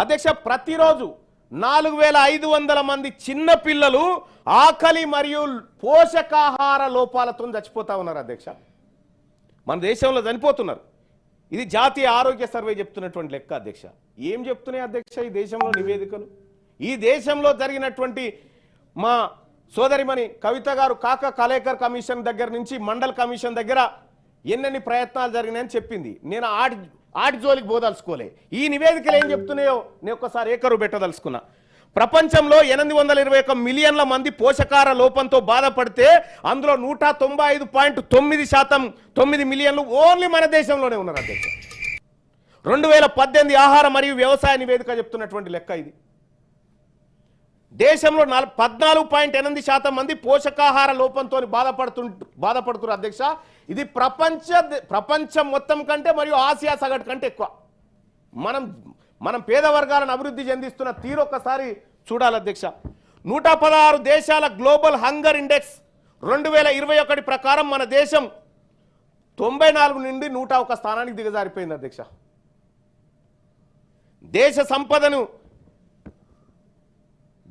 అధ్యక్ష ప్రతిరోజు 4500 మంది చిన్న పిల్లలు ఆకలి మరియు పోషకాహార లోపాలతో చచ్చిపోతా ఉన్నారు అధ్యక్ష. మన దేశంలో చనిపోతున్నారు. ఇది జాతీయ ఆరోగ్య సర్వే చెప్తున్నటువంటి లెక్క అధ్యక్ష. ఏం చెప్తున్నాయి అధ్యక్ష ఈ దేశంలో నివేదికలు? ఈ దేశంలో జరిగినటువంటి మా సోదరిమణి కవిత గారు కాక కలేకర్ కమిషన్ దగ్గర నుంచి మండల్ కమిషన్ దగ్గర ఎన్నెన్ని ప్రయత్నాలు జరిగినాయని చెప్పింది. నేను ఆటి జోలికి పోదలుచుకోలే. ఈ నివేదికలు ఏం చెప్తున్నాయో నేను ఒక్కసారి ఏకరు పెట్టదలుచుకున్నా. ప్రపంచంలో 821 మిలియన్ల మంది పోషకాహార లోపంతో బాధపడితే అందులో 195.9% 9 మిలియన్లు ఓన్లీ మన దేశంలోనే ఉన్నారు అధ్యక్ష. 2018 ఆహార మరియు వ్యవసాయ నివేదిక చెప్తున్నటువంటి లెక్క ఇది. దేశంలో 14.8% మంది పోషకాహార లోపంతో బాధపడుతున్నారు అధ్యక్ష. ఇది ప్రపంచం మొత్తం కంటే మరియు ఆసియా సగటు కంటే ఎక్కువ. మనం పేద వర్గాలను అభివృద్ధి చెందిస్తున్న తీరు ఒక్కసారి చూడాలి అధ్యక్ష. 116 దేశాల గ్లోబల్ హంగర్ ఇండెక్స్ 2021 ప్రకారం మన దేశం 94 నుండి 101 స్థానానికి దిగజారిపోయింది అధ్యక్ష.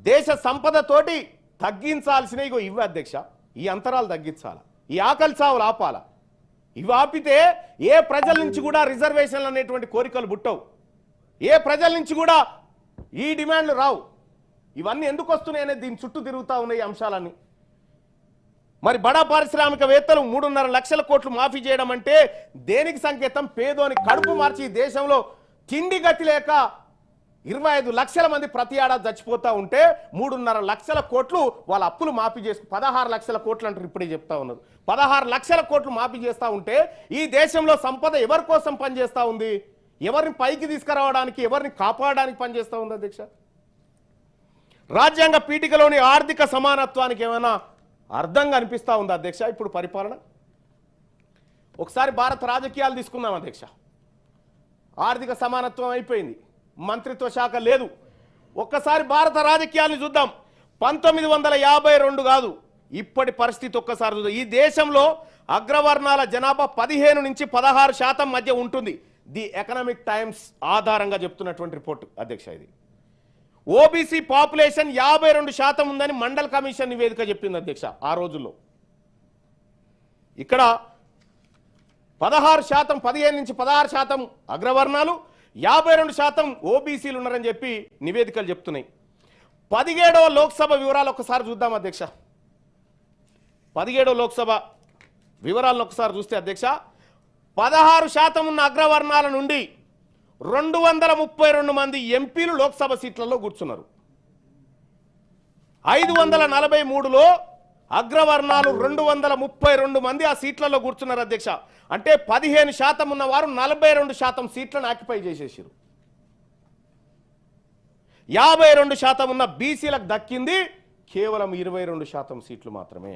దేశ సంపదతోటి తగ్గించాల్సిన ఇవి అధ్యక్ష. ఈ అంతరాలు తగ్గించాలి, ఈ ఆకలి చావులు ఆపాల. ఇవి ఆపితే ఏ ప్రజల నుంచి కూడా రిజర్వేషన్లు అనేటువంటి కోరికలు పుట్టవు, ఏ ప్రజల నుంచి కూడా ఈ డిమాండ్లు రావు. ఇవన్నీ ఎందుకు వస్తున్నాయి అనేది దీని చుట్టూ తిరుగుతూ ఉన్నాయి అంశాలన్నీ. మరి బడా పారిశ్రామికవేత్తలు 3.5 లక్షల కోట్లు మాఫీ చేయడం అంటే దేనికి సంకేతం? పేదోని కడుపు మార్చి ఈ దేశంలో తిండి గతి లేక 25 లక్షల మంది ప్రతి ఏడాది చచ్చిపోతూ ఉంటే 3.5 లక్షల కోట్లు వాళ్ళ అప్పులు మాఫీ చేసి 16 లక్షల కోట్లు అంటారు. ఇప్పుడే చెప్తా ఉన్నారు. 16 లక్షల కోట్లు మాఫీ చేస్తూ ఉంటే ఈ దేశంలో సంపద ఎవరి కోసం పనిచేస్తూ ఉంది? ఎవరిని పైకి తీసుకురావడానికి, ఎవరిని కాపాడడానికి పనిచేస్తూ ఉంది అధ్యక్ష? రాజ్యాంగ పీఠికలోని ఆర్థిక సమానత్వానికి ఏమైనా అర్థంగా అనిపిస్తూ ఉంది అధ్యక్ష ఇప్పుడు పరిపాలన? ఒకసారి భారత రాజకీయాలు తీసుకుందాం అధ్యక్ష. ఆర్థిక సమానత్వం అయిపోయింది, మంత్రిత్వ శాఖ లేదు. ఒక్కసారి భారత రాజకీయాలను చూద్దాం. 1952 కాదు, ఇప్పటి పరిస్థితి ఒక్కసారి చూద్దాం. ఈ దేశంలో అగ్రవర్ణాల జనాభా 15 నుంచి 16% మధ్య ఉంటుంది. ది ఎకనామిక్ టైమ్స్ ఆధారంగా చెప్తున్నటువంటి రిపోర్ట్ అధ్యక్ష ఇది. ఓబీసీ పాపులేషన్ 52% ఉందని మండల్ కమిషన్ నివేదిక చెప్పింది అధ్యక్ష ఆ రోజుల్లో. ఇక్కడ 16%, 15 నుంచి 16% అగ్రవర్ణాలు, 52% ఓబీసీలు ఉన్నారని చెప్పి నివేదికలు చెప్తున్నాయి. 17వ లోక్సభ వివరాలు ఒకసారి చూద్దాం అధ్యక్ష. 17వ లోక్సభ వివరాలను ఒకసారి చూస్తే అధ్యక్ష 16% ఉన్న అగ్రవర్ణాల నుండి 232 మంది ఎంపీలు లోక్సభ సీట్లలో కూర్చున్నారు. 543లో అగ్రవర్ణాలు 232 మంది ఆ సీట్లలో కూర్చున్నారు అధ్యక్ష. అంటే 15% ఉన్నవారు 42% సీట్లను ఆక్యుపై చేసేసారు. 52% ఉన్న బీసీలకు దక్కింది కేవలం 22% సీట్లు మాత్రమే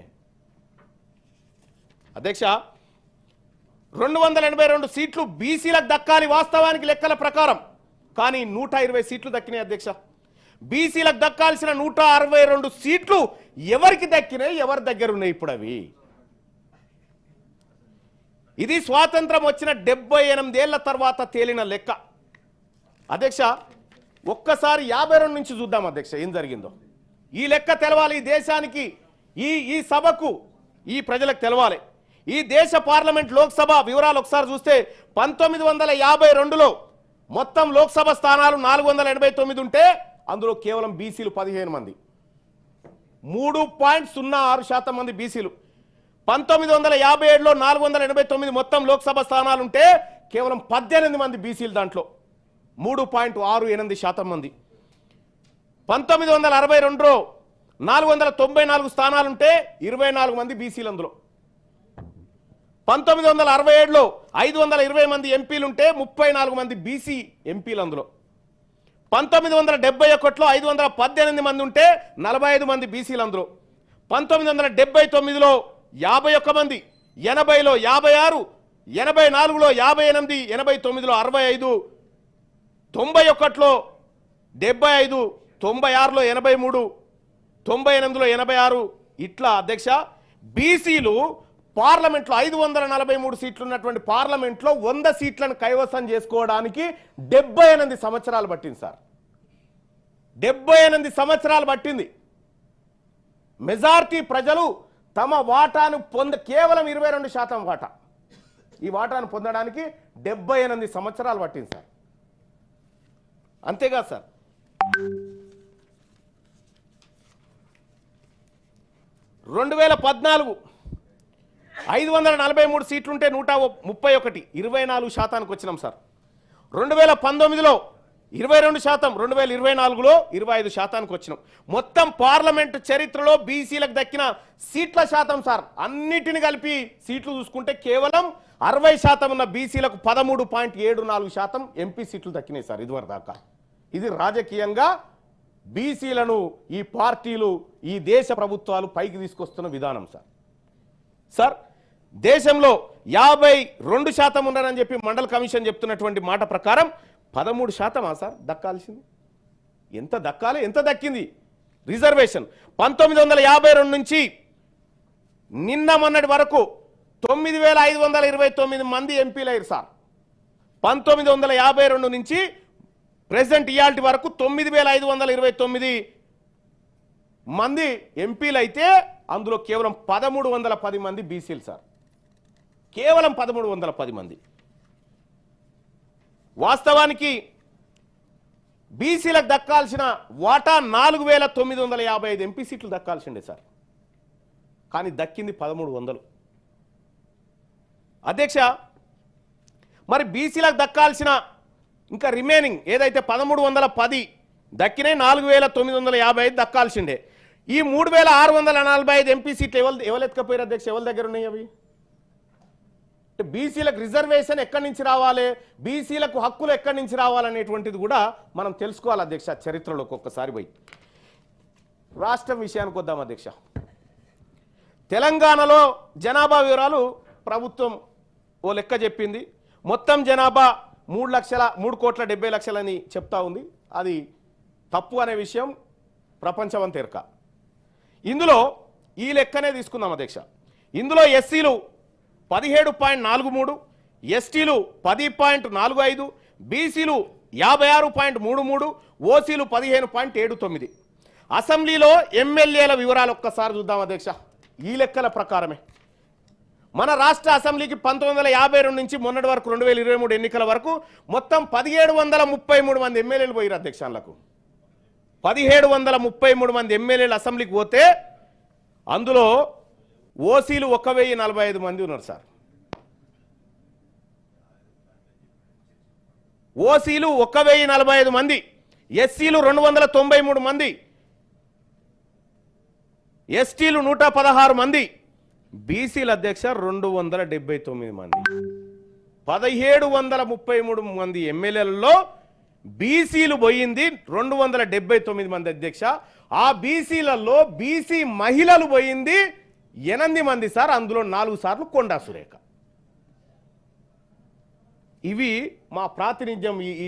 అధ్యక్ష. 282 సీట్లు బీసీలకు దక్కాలి వాస్తవానికి లెక్కల ప్రకారం, కానీ 120 సీట్లు దక్కినాయి అధ్యక్ష. బీసీలకు దక్కాల్సిన 162 సీట్లు ఎవరికి దక్కినాయి, ఎవరి దగ్గర ఉన్నాయి ఇప్పుడు అవి? ఇది స్వాతంత్రం వచ్చిన 78 ఏళ్ల తర్వాత తేలిన లెక్క అధ్యక్ష. ఒక్కసారి 52 నుంచి చూద్దాం అధ్యక్ష ఏం జరిగిందో. ఈ లెక్క తెలవాలి ఈ దేశానికి, ఈ సభకు, ఈ ప్రజలకు తెలవాలి. ఈ దేశ పార్లమెంట్ లోక్సభ వివరాలు ఒకసారి చూస్తే 1952లో మొత్తం లోక్సభ స్థానాలు 489 ఉంటే అందులో కేవలం బీసీలు 15 మంది, 3.06% మంది బీసీలు. 1957లో 489 మొత్తం లోక్సభ స్థానాలు ఉంటే కేవలం 18 మంది బీసీలు, దాంట్లో 3.68% మంది. 1962లో 494 స్థానాలుంటే 24 మంది బీసీలు అందులో. 1967లో 520 మంది ఎంపీలుంటే 34 మంది బీసీ ఎంపీలు అందులో. 1971లో 518 మంది ఉంటే 45 మంది బీసీలు అందులో. 1979లో 51 మంది, 80లో 56, 84లో 58, 89లో 65, 91లో 75, 96లో 83, 98లో 86 ఇట్లా అధ్యక్ష. బీసీలు పార్లమెంట్లో 543 సీట్లు ఉన్నటువంటి పార్లమెంట్లో 100 సీట్లను కైవసం చేసుకోవడానికి 78 సంవత్సరాలు పట్టింది సార్. 78 సంవత్సరాలు పట్టింది మెజారిటీ ప్రజలు తమ వాటాను కేవలం 22% వాటా, ఈ వాటాను పొందడానికి 78 సంవత్సరాలు పట్టింది సార్. అంతేగా సార్, 2014 543 సీట్లుంటే 131, 24% వచ్చినాం సార్. 2019లో 22%, 2024లో 25% వచ్చినాం. మొత్తం పార్లమెంట్ చరిత్రలో బీసీలకు దక్కిన సీట్ల శాతం సార్, అన్నిటిని కలిపి సీట్లు చూసుకుంటే కేవలం 60% ఉన్న బీసీలకు 13.74% ఎంపీ సీట్లు దక్కినాయి సార్ ఇదివరకు దాకా. ఇది రాజకీయంగా బీసీలను ఈ పార్టీలు, ఈ దేశ ప్రభుత్వాలు పైకి తీసుకొస్తున్న విధానం సార్. సార్, దేశంలో 52% ఉన్నారని చెప్పి మండల్ కమిషన్ చెప్తున్నటువంటి మాట ప్రకారం 13% సార్ దక్కాల్సింది. ఎంత దక్కాలి, ఎంత దక్కింది రిజర్వేషన్? 1952 నుంచి నిన్న మొన్నటి వరకు 9529 మంది ఎంపీలు అయ్యారు సార్. 1952 నుంచి ప్రెసిడెంట్ ఇయాల్టి వరకు 9529 మంది ఎంపీలు అయితే అందులో కేవలం 1310 మంది బీసీలు సార్, కేవలం 1310 మంది. వాస్తవానికి బీసీలకు దక్కాల్సిన వాటా 4955 ఎంపీ సీట్లు దక్కాల్సిండే సార్, కానీ దక్కింది 1300. అధ్యక్ష, మరి బీసీలకు దక్కాల్సిన ఇంకా రిమైనింగ్ ఏదైతే 1310 దక్కినాయి, 4955 దక్కాల్సిండే. ఈ 3645 ఎంపీ సీట్లు ఎవరు ఎత్తుకపోయారు అధ్యక్ష? ఎవరి దగ్గర ఉన్నాయి అవి? బీసీలకు రిజర్వేషన్ ఎక్కడి నుంచి రావాలి, బీసీలకు హక్కులు ఎక్కడి నుంచి రావాలనేటువంటిది కూడా మనం తెలుసుకోవాలి అధ్యక్ష. చరిత్రలోకి ఒక్కసారి పోయి రాష్ట్రం విషయానికి వద్దాం అధ్యక్ష. తెలంగాణలో జనాభా వివరాలు ప్రభుత్వం ఓ లెక్క చెప్పింది. మొత్తం జనాభా 3,70,00,000 అని చెప్తా ఉంది. అది తప్పు అనే విషయం ప్రపంచమంతా ఎరక. ఇందులో ఈ లెక్కనే తీసుకుందాం అధ్యక్ష. ఇందులో ఎస్సీలు 17.43, ఎస్టీలు 10.45, బీసీలు 56.33, ఓసీలు 15.79. అసెంబ్లీలో ఎమ్మెల్యేల వివరాలు ఒక్కసారి చూద్దాం అధ్యక్ష. ఈ లెక్కల ప్రకారమే మన రాష్ట్ర అసెంబ్లీకి 1952 నుంచి మొన్నటి వరకు 2023 ఎన్నికల వరకు మొత్తం 1733 మంది ఎమ్మెల్యేలు పోయారు అధ్యక్షాలకు. 1733 మంది ఎమ్మెల్యేలు అసెంబ్లీకి పోతే అందులో ఓసీలు 1045 మంది ఉన్నారు సార్. ఓసీలు 1045 మంది, ఎస్సీలు 293 మంది, ఎస్టీలు 116 మంది, బీసీల అధ్యక్ష 279 మంది. 1733 మంది ఎమ్మెల్యేలలో బీసీలు పోయింది 279 మంది అధ్యక్ష. ఆ బీసీలలో బీసీ మహిళలు పోయింది 8 మంది సార్. అందులో 4 సార్లు కొండా సురేఖ. ఇవి మా ప్రాతినిధ్యం ఈ